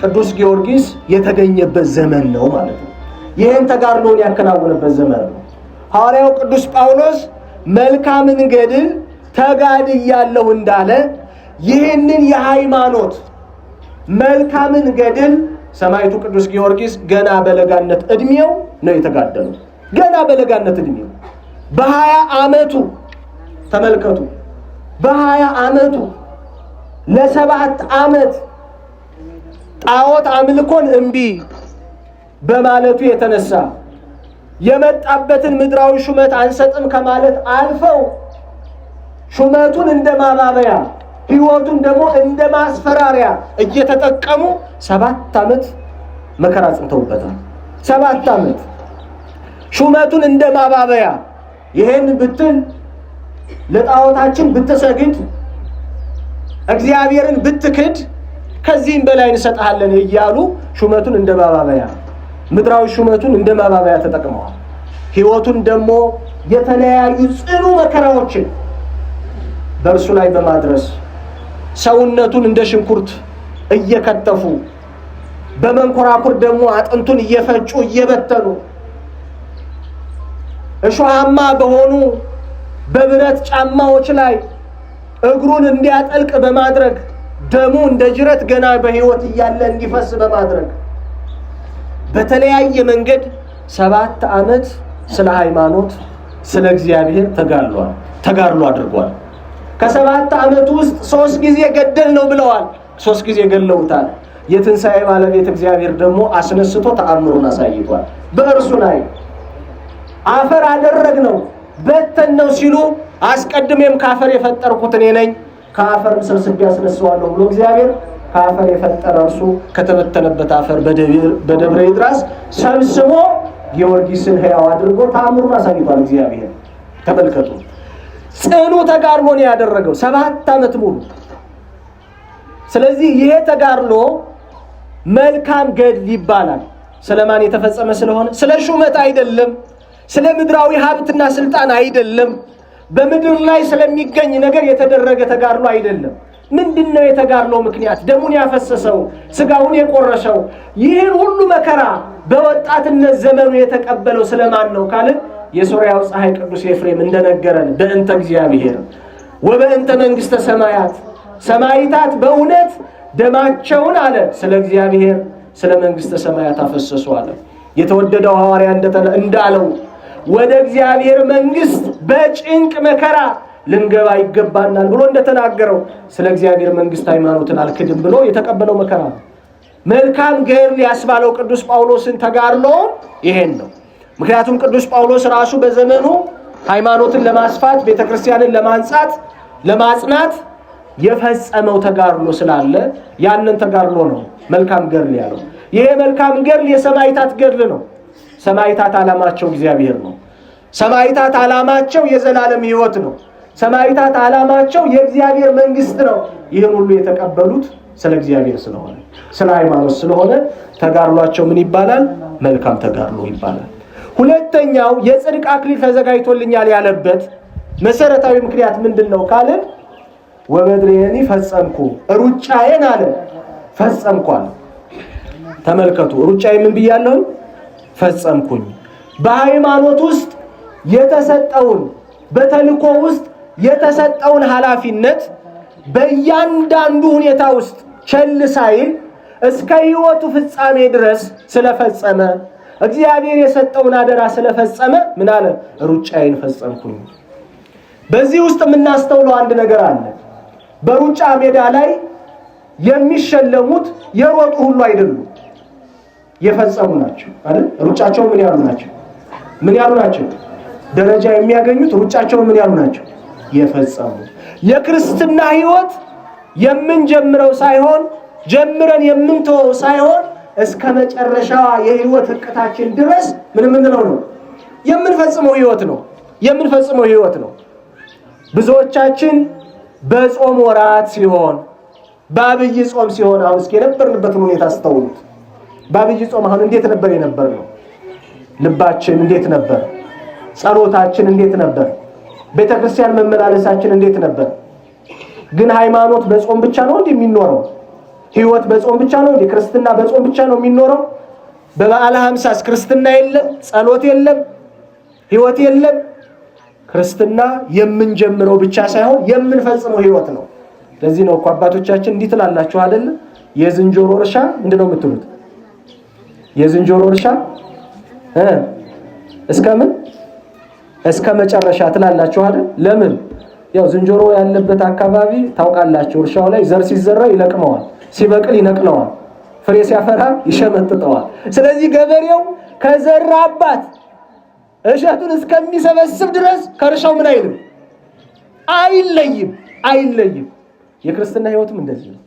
ቅዱስ ጊዮርጊስ የተገኘበት ዘመን ነው ማለት ነው። ይህን ተጋድሎን ያከናወነበት ዘመን ነው። ሐዋርያው ቅዱስ ጳውሎስ መልካምን ገድል ተጋድያለሁ እንዳለ ይህንን የሃይማኖት መልካምን ገድል ሰማዕቱ ቅዱስ ጊዮርጊስ ገና በለጋነት እድሜው ነው የተጋደለው። ገና በለጋነት እድሜው በ20 ዓመቱ ተመልከቱ፣ በ20 ዓመቱ ለ7 ዓመት ጣዖት አምልኮን እምቢ በማለቱ የተነሳ የመጣበትን ምድራዊ ሹመት አንሰጥም ከማለት አልፈው ሹመቱን እንደማባበያ ሕይወቱን ደግሞ እንደማስፈራሪያ እየተጠቀሙ 7 ዓመት መከራ ጽንተውበታል። 7 ዓመት ሹመቱን እንደማባበያ ይሄን ብትል ለጣዖታችን ብትሰግድ እግዚአብሔርን ብትክድ ከዚህም በላይ እንሰጣለን እያሉ ሹመቱን እንደማባበያ ምድራዊ ሹመቱን እንደማባበያ ተጠቅመዋል። ሕይወቱን ደግሞ የተለያዩ ጽኑ መከራዎችን በእርሱ ላይ በማድረስ ሰውነቱን እንደ ሽንኩርት እየከተፉ በመንኮራኩር ደግሞ አጥንቱን እየፈጩ እየበተኑ እሾሃማ በሆኑ በብረት ጫማዎች ላይ እግሩን እንዲያጠልቅ በማድረግ ደሙ እንደ ጅረት ገና በሕይወት እያለ እንዲፈስ በማድረግ በተለያየ መንገድ 7 ዓመት ስለ ሃይማኖት ስለ እግዚአብሔር ተጋድሎ አድርጓል። ከ7 ዓመት ውስጥ 3 ጊዜ ገደል ነው ብለዋል። 3 ጊዜ ገለውታል። የትንሣኤ ባለቤት እግዚአብሔር ደግሞ አስነስቶ ተአምሩን አሳይቷል። በእርሱ ላይ አፈር አደረግነው በተነው ሲሉ አስቀድሜም ከአፈር የፈጠርኩት እኔ ነኝ ከአፈር ሰብስቤ አስነሳዋለሁ ብሎ እግዚአብሔር ከአፈር የፈጠረ እርሱ ከተበተነበት አፈር በደብረ ይድራስ ሰብስቦ ጊዮርጊስን ሕያው አድርጎ ተአምሩን አሳይቷል። እግዚአብሔር ተመልከቱ። ጽኑ ተጋድሎ ነው ያደረገው 7 ዓመት ሙሉ። ስለዚህ ይሄ ተጋድሎ መልካም ገድል ይባላል። ስለማን የተፈጸመ ስለሆነ ስለ ሹመት አይደለም፣ ስለ ምድራዊ ሀብትና ስልጣን አይደለም፣ በምድር ላይ ስለሚገኝ ነገር የተደረገ ተጋድሎ አይደለም። ምንድነው የተጋድሎ ምክንያት? ደሙን ያፈሰሰው፣ ስጋውን የቆረሰው፣ ይህን ሁሉ መከራ በወጣትነት ዘመኑ የተቀበለው ስለማን ነው ካልን የሶርያው ፀሐይ ቅዱስ ኤፍሬም እንደነገረን በእንተ እግዚአብሔር ወበእንተ መንግሥተ ሰማያት ሰማይታት በእውነት ደማቸውን አለ ስለ እግዚአብሔር ስለ መንግሥተ ሰማያት አፈሰሱ አለ። የተወደደው ሐዋርያ እንዳለው ወደ እግዚአብሔር መንግሥት በጭንቅ መከራ ልንገባ ይገባናል ብሎ እንደተናገረው ስለ እግዚአብሔር መንግሥት ሃይማኖትን አልክድም ብሎ የተቀበለው መከራ ነው። መልካም ገድል ያስባለው ቅዱስ ጳውሎስን ተጋድሎ ይሄን ነው። ምክንያቱም ቅዱስ ጳውሎስ ራሱ በዘመኑ ሃይማኖትን ለማስፋት ቤተክርስቲያንን ለማንጻት ለማጽናት የፈጸመው ተጋድሎ ስላለ ያንን ተጋድሎ ነው መልካም ገድል ያለው። ይሄ መልካም ገድል የሰማዕታት ገድል ነው። ሰማዕታት ዓላማቸው እግዚአብሔር ነው። ሰማዕታት ዓላማቸው የዘላለም ሕይወት ነው። ሰማዕታት ዓላማቸው የእግዚአብሔር መንግሥት ነው። ይህን ሁሉ የተቀበሉት ስለ እግዚአብሔር ስለሆነ ስለ ሃይማኖት ስለሆነ ተጋድሏቸው ምን ይባላል? መልካም ተጋድሎ ይባላል። ሁለተኛው የጽድቅ አክሊል ተዘጋጅቶልኛል ያለበት መሰረታዊ ምክንያት ምንድነው ካልን ወበድሬኒ ፈጸምኩ ሩጫዬን አለ ፈጸምኳል። ተመልከቱ ሩጫዬ ምን ብያለሁ? ፈጸምኩኝ። በሃይማኖት ውስጥ የተሰጠውን በተልእኮ ውስጥ የተሰጠውን ኃላፊነት በእያንዳንዱ ሁኔታ ውስጥ ቸል ሳይል እስከ ሕይወቱ ፍጻሜ ድረስ ስለፈጸመ እግዚአብሔር የሰጠውን አደራ ስለፈጸመ ምን አለ? ሩጫዬን ፈጸምኩኝ። በዚህ ውስጥ የምናስተውለው አንድ ነገር አለ። በሩጫ ሜዳ ላይ የሚሸለሙት የሮጡ ሁሉ አይደሉም፣ የፈጸሙ ናቸው አይደል? ሩጫቸው ምን ያሉ ናቸው? ምን ያሉ ናቸው? ደረጃ የሚያገኙት ሩጫቸው ምን ያሉ ናቸው? የፈጸሙ። የክርስትና ሕይወት የምንጀምረው ሳይሆን ጀምረን የምንተወው ሳይሆን እስከ መጨረሻዋ የሕይወት ዕቅታችን ድረስ ምን ምንለው ነው? የምንፈጽመው ሕይወት ነው። የምንፈጽመው ሕይወት ነው። ብዙዎቻችን በጾም ወራት ሲሆን በአብይ ጾም ሲሆን አሁን እስኪ የነበርንበትን ሁኔታ አስተውሉት። በአብይ ጾም አሁን እንዴት ነበር የነበርነው? ልባችን እንዴት ነበር? ጸሎታችን እንዴት ነበር? ቤተክርስቲያን መመላለሳችን እንዴት ነበር? ግን ሃይማኖት በጾም ብቻ ነው እንዴ የሚኖረው? ሕይወት በጾም ብቻ ነው እንዴ? ክርስትና በጾም ብቻ ነው የሚኖረው? በበዓለ ሃምሳስ ክርስትና የለም፣ ጸሎት የለም፣ ሕይወት የለም። ክርስትና የምንጀምረው ብቻ ሳይሆን የምንፈጽመው ሕይወት ነው። ለዚህ ነው እኮ አባቶቻችን እንዲህ ትላላችሁ አይደል? የዝንጀሮ እርሻ ምንድነው የምትሉት? የዝንጀሮ እርሻ እስከምን እስከ መጨረሻ ትላላችሁ አይደል? ለምን? ያው ዝንጀሮ ያለበት አካባቢ ታውቃላችሁ፣ እርሻው ላይ ዘር ሲዘራ ይለቅመዋል፣ ሲበቅል ይነቅለዋል፣ ፍሬ ሲያፈራ ይሸመጥጠዋል። ስለዚህ ገበሬው ከዘራባት እሸቱን እስከሚሰበስብ ድረስ ከእርሻው ምን አይልም? አይለይም። የክርስትና ሕይወትም እንደዚህ ነው።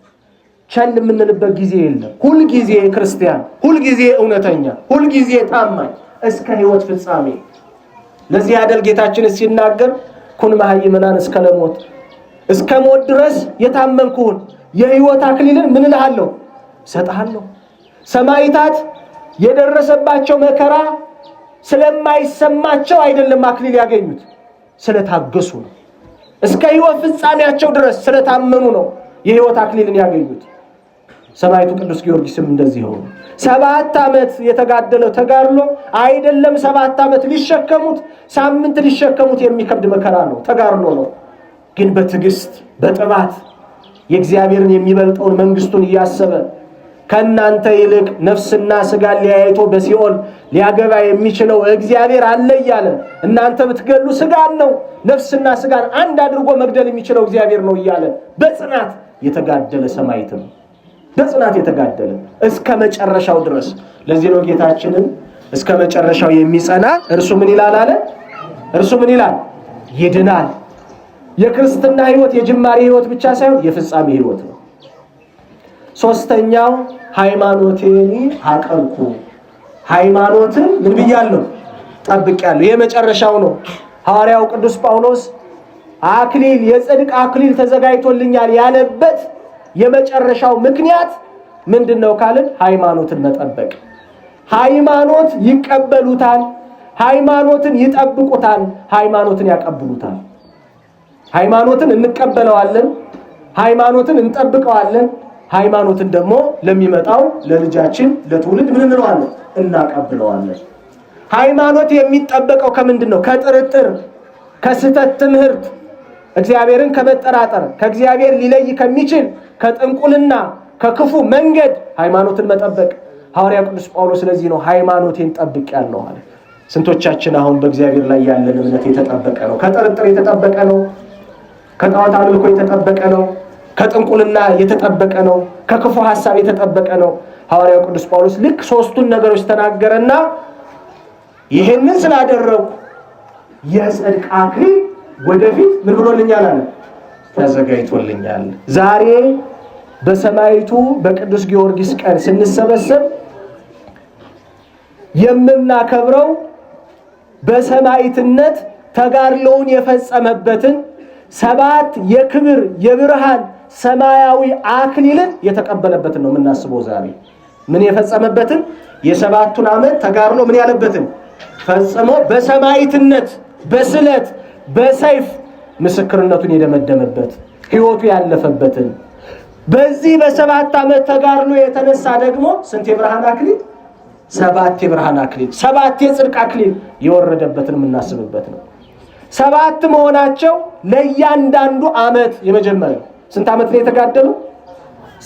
ቸል የምንልበት ጊዜ የለም። ሁል ጊዜ ክርስቲያን፣ ሁል ጊዜ እውነተኛ፣ ሁል ጊዜ ታማኝ እስከ ሕይወት ፍጻሜ። ለዚህ አይደል ጌታችን ሲናገር ኩን መሃይምናን እስከ ለሞት፣ እስከ ሞት ድረስ የታመንኩን የሕይወት አክሊልን ምን እልሃለሁ? እሰጥሃለሁ። ሰማዕታት የደረሰባቸው መከራ ስለማይሰማቸው አይደለም አክሊል ያገኙት፣ ስለታገሱ ነው። እስከ ሕይወት ፍጻሜያቸው ድረስ ስለታመኑ ነው የሕይወት አክሊልን ያገኙት። ሰማዕቱ ቅዱስ ጊዮርጊስም እንደዚህ ሆኖ 7 ዓመት የተጋደለው ተጋድሎ አይደለም 7 ዓመት ሊሸከሙት ሳምንት ሊሸከሙት የሚከብድ መከራ ነው፣ ተጋድሎ ነው። ግን በትዕግስት በጥባት የእግዚአብሔርን የሚበልጠውን መንግስቱን እያሰበ ከእናንተ ይልቅ ነፍስና ስጋን ሊያይቶ በሲኦል ሊያገባ የሚችለው እግዚአብሔር አለ እያለ እናንተ ብትገሉ ስጋን ነው ነፍስና ስጋን አንድ አድርጎ መግደል የሚችለው እግዚአብሔር ነው እያለ በጽናት የተጋደለ ሰማዕት ነው። በጽናት የተጋደለ እስከ መጨረሻው ድረስ። ለዚህ ነው ጌታችንን እስከ መጨረሻው የሚጸና እርሱ ምን ይላል አለ? እርሱ ምን ይላል? ይድናል። የክርስትና ሕይወት የጅማሬ ሕይወት ብቻ ሳይሆን የፍጻሜ ሕይወት ነው። ሶስተኛው ሃይማኖቴን አቀንኩ። ሃይማኖትን ምን ብያለሁ? ጠብቄያለሁ። የመጨረሻው ነው። ሐዋርያው ቅዱስ ጳውሎስ አክሊል የጽድቅ አክሊል ተዘጋጅቶልኛል ያለበት የመጨረሻው ምክንያት ምንድነው ካልን ሃይማኖትን መጠበቅ። ሃይማኖት ይቀበሉታል፣ ሃይማኖትን ይጠብቁታል፣ ሃይማኖትን ያቀብሉታል። ሃይማኖትን እንቀበለዋለን፣ ሃይማኖትን እንጠብቀዋለን፣ ሃይማኖትን ደግሞ ለሚመጣው ለልጃችን ለትውልድ ምን እንለዋለን? እናቀብለዋለን። ሃይማኖት የሚጠበቀው ከምንድነው? ከጥርጥር፣ ከስህተት ትምህርት፣ እግዚአብሔርን ከመጠራጠር፣ ከእግዚአብሔር ሊለይ ከሚችል ከጥንቁልና፣ ከክፉ መንገድ ሃይማኖትን መጠበቅ። ሐዋርያ ቅዱስ ጳውሎስ ስለዚህ ነው ሃይማኖቴን ጠብቄያለሁ አለ። ስንቶቻችን አሁን በእግዚአብሔር ላይ ያለን እምነት የተጠበቀ ነው? ከጥርጥር የተጠበቀ ነው? ከጣዖት አምልኮ የተጠበቀ ነው? ከጥንቁልና የተጠበቀ ነው? ከክፉ ሐሳብ የተጠበቀ ነው? ሐዋርያው ቅዱስ ጳውሎስ ልክ ሶስቱን ነገሮች ተናገረና ይሄንን ስላደረኩ የጽድቅ አክሊል ወደፊት ምን ብሎልኛል አለ? ተዘጋጅቶልኛል። ዛሬ በሰማዕቱ በቅዱስ ጊዮርጊስ ቀን ስንሰበሰብ የምናከብረው በሰማዕትነት ተጋድሎውን የፈጸመበትን 7 የክብር የብርሃን ሰማያዊ አክሊልን የተቀበለበትን ነው የምናስበው። ዛሬ ምን የፈጸመበትን? የ7ቱን ዓመት ተጋድሎ ምን ያለበትን ፈጽሞ በሰማዕትነት በስለት በሰይፍ ምስክርነቱን የደመደመበት ሕይወቱ ያለፈበትን በዚህ በ7 ዓመት ተጋድሎ የተነሳ ደግሞ ስንት የብርሃን አክሊል? 7 የብርሃን አክሊል፣ 7 የጽድቅ አክሊል የወረደበትን የምናስብበት ነው። 7 መሆናቸው ለእያንዳንዱ ዓመት የመጀመሪያው ስንት ዓመት ነው የተጋደሉ?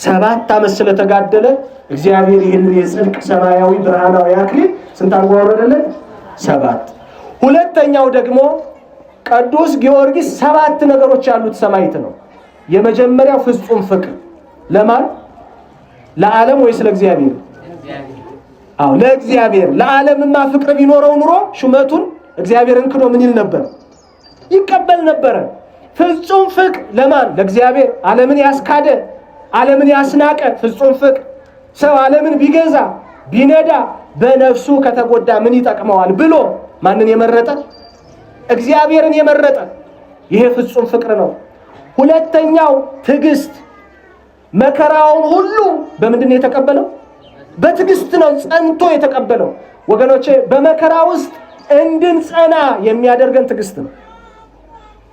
7 ዓመት ስለተጋደለ እግዚአብሔር ይህንን የጽድቅ ሰማያዊ ብርሃናዊ አክሊል ስንት አድርጎ አወረደለት? 7። ሁለተኛው ደግሞ ቅዱስ ጊዮርጊስ 7 ነገሮች ያሉት ሰማዕት ነው። የመጀመሪያው ፍጹም ፍቅር ለማን? ለዓለም ወይስ ለእግዚአብሔር? አዎ ለእግዚአብሔር። ለዓለምማ ፍቅር ቢኖረው ኑሮ ሹመቱን እግዚአብሔርን ክዶ ምን ይል ነበር? ይቀበል ነበር። ፍጹም ፍቅር ለማን? ለእግዚአብሔር። ዓለምን ያስካደ ዓለምን ያስናቀ ፍጹም ፍቅር ሰው ዓለምን ቢገዛ ቢነዳ በነፍሱ ከተጎዳ ምን ይጠቅመዋል ብሎ ማንን የመረጠ? እግዚአብሔርን የመረጠ። ይሄ ፍጹም ፍቅር ነው። ሁለተኛው ትዕግስት። መከራውን ሁሉ በምንድን ነው የተቀበለው? በትዕግስት ነው ጸንቶ የተቀበለው። ወገኖቼ በመከራ ውስጥ እንድንጸና የሚያደርገን ትዕግስት ነው።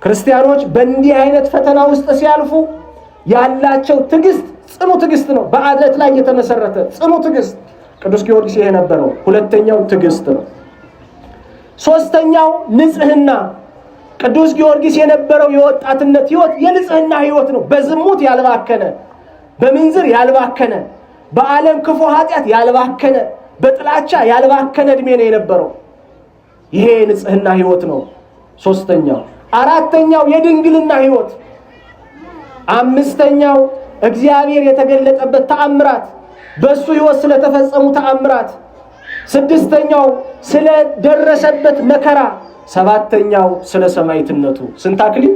ክርስቲያኖች በእንዲህ አይነት ፈተና ውስጥ ሲያልፉ ያላቸው ትዕግስት ጽኑ ትዕግስት ነው። በአለት ላይ የተመሰረተ ጽኑ ትዕግስት። ቅዱስ ጊዮርጊስ ይሄ ነበረው። ሁለተኛው ትዕግስት ነው። ሶስተኛው ንጽህና። ቅዱስ ጊዮርጊስ የነበረው የወጣትነት ሕይወት የንጽህና ሕይወት ነው። በዝሙት ያልባከነ፣ በምንዝር ያልባከነ፣ በዓለም ክፉ ኃጢአት ያልባከነ፣ በጥላቻ ያልባከነ እድሜ ነው የነበረው። ይሄ ንጽህና ሕይወት ነው ሶስተኛው። አራተኛው የድንግልና ሕይወት። አምስተኛው እግዚአብሔር የተገለጠበት ተአምራት፣ በሱ ሕይወት ስለተፈጸሙ ተአምራት። ስድስተኛው ስለደረሰበት መከራ። ሰባተኛው ስለ ሰማዕትነቱ። ስንት አክሊል?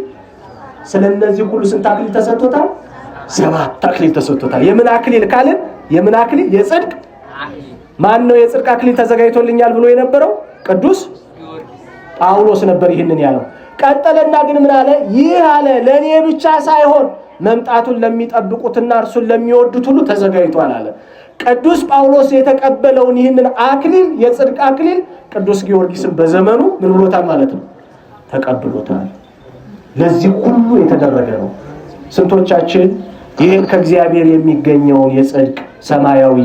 ስለነዚህ ሁሉ ስንት አክሊል ተሰጥቶታል? 7 አክሊል ተሰጥቶታል። የምን አክሊል ካልን የምን አክሊል? የጽድቅ። ማን ነው የጽድቅ አክሊል ተዘጋጅቶልኛል ብሎ የነበረው? ቅዱስ ጳውሎስ ነበር ይህንን ያለው። ቀጠለና ግን ምን አለ? ይህ አለ ለኔ ብቻ ሳይሆን መምጣቱን ለሚጠብቁትና እርሱን ለሚወዱት ሁሉ ተዘጋጅቷል አለ። ቅዱስ ጳውሎስ የተቀበለውን ይህንን አክሊል የጽድቅ አክሊል ቅዱስ ጊዮርጊስን በዘመኑ ምን ብሎታል ማለት ነው? ተቀብሎታል። ለዚህ ሁሉ የተደረገ ነው። ስንቶቻችን ይህን ከእግዚአብሔር የሚገኘውን የጽድቅ ሰማያዊ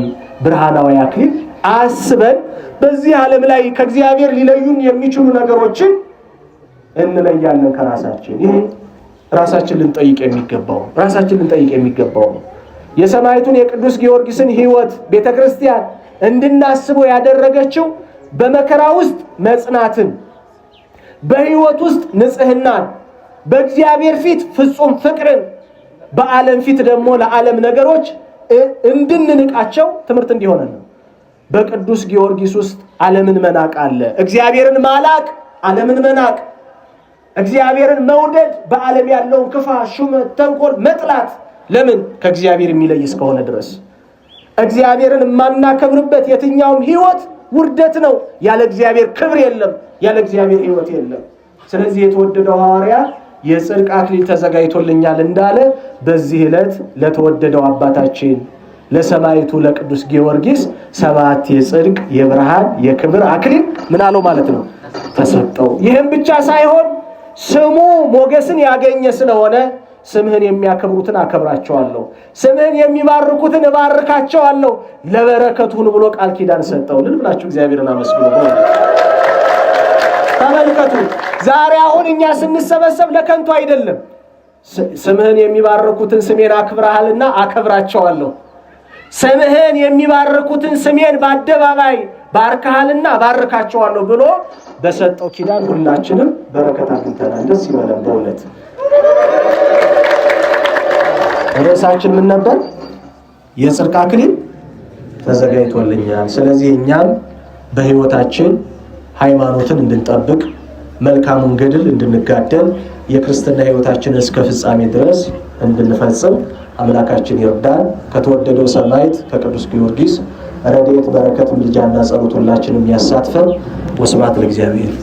ብርሃናዊ አክሊል አስበን በዚህ ዓለም ላይ ከእግዚአብሔር ሊለዩን የሚችሉ ነገሮችን እንለያለን ከራሳችን? ይሄ ራሳችን ልንጠይቅ የሚገባው ነው። የሰማዕቱን የቅዱስ ጊዮርጊስን ሕይወት ቤተክርስቲያን እንድናስበው ያደረገችው በመከራ ውስጥ መጽናትን፣ በሕይወት ውስጥ ንጽህናን፣ በእግዚአብሔር ፊት ፍጹም ፍቅርን፣ በዓለም ፊት ደግሞ ለዓለም ነገሮች እንድንንቃቸው ትምህርት እንዲሆነን ነው። በቅዱስ ጊዮርጊስ ውስጥ ዓለምን መናቅ አለ። እግዚአብሔርን ማላቅ ዓለምን መናቅ፣ እግዚአብሔርን መውደድ በዓለም ያለውን ክፋት፣ ሹመት፣ ተንኮል መጥላት። ለምን? ከእግዚአብሔር የሚለይ እስከሆነ ድረስ። እግዚአብሔርን የማናከብርበት የትኛውም ሕይወት ውርደት ነው። ያለ እግዚአብሔር ክብር የለም፣ ያለ እግዚአብሔር ሕይወት የለም። ስለዚህ የተወደደው ሐዋርያ የጽድቅ አክሊል ተዘጋጅቶልኛል እንዳለ በዚህ ዕለት ለተወደደው አባታችን ለሰማዕቱ ለቅዱስ ጊዮርጊስ 7 የጽድቅ የብርሃን የክብር አክሊል ምን አለው ማለት ነው ተሰጠው። ይህም ብቻ ሳይሆን ስሙ ሞገስን ያገኘ ስለሆነ ስምህን የሚያከብሩትን አከብራቸዋለሁ፣ ስምህን የሚባርኩትን እባርካቸዋለሁ፣ ለበረከቱን ብሎ ቃል ኪዳን ሰጠው። ልብላችሁ እግዚአብሔርን አመስግኑ። ተመልከቱ፣ ዛሬ አሁን እኛ ስንሰበሰብ ለከንቱ አይደለም። ስምህን የሚባርኩትን ስሜን አክብረሃልና አከብራቸዋለሁ፣ ስምህን የሚባርኩትን ስሜን በአደባባይ ባርከሃልና ባርካቸዋለሁ ብሎ በሰጠው ኪዳን ሁላችንም በረከት አግኝተናል። ደስ ይበለን በእውነት። ርዕሳችን ምን ነበር? የጽድቅ አክሊል ተዘጋጅቶልኛል። ስለዚህ እኛም በሕይወታችን ሃይማኖትን እንድንጠብቅ፣ መልካሙን ገድል እንድንጋደል፣ የክርስትና ሕይወታችንን እስከ ፍጻሜ ድረስ እንድንፈጽም አምላካችን ይርዳን። ከተወደደው ሰማዕት ከቅዱስ ጊዮርጊስ ረድኤት በረከት ምልጃና ጸሎት ሁላችንም ያሳትፈን። ወስብሐት ለእግዚአብሔር።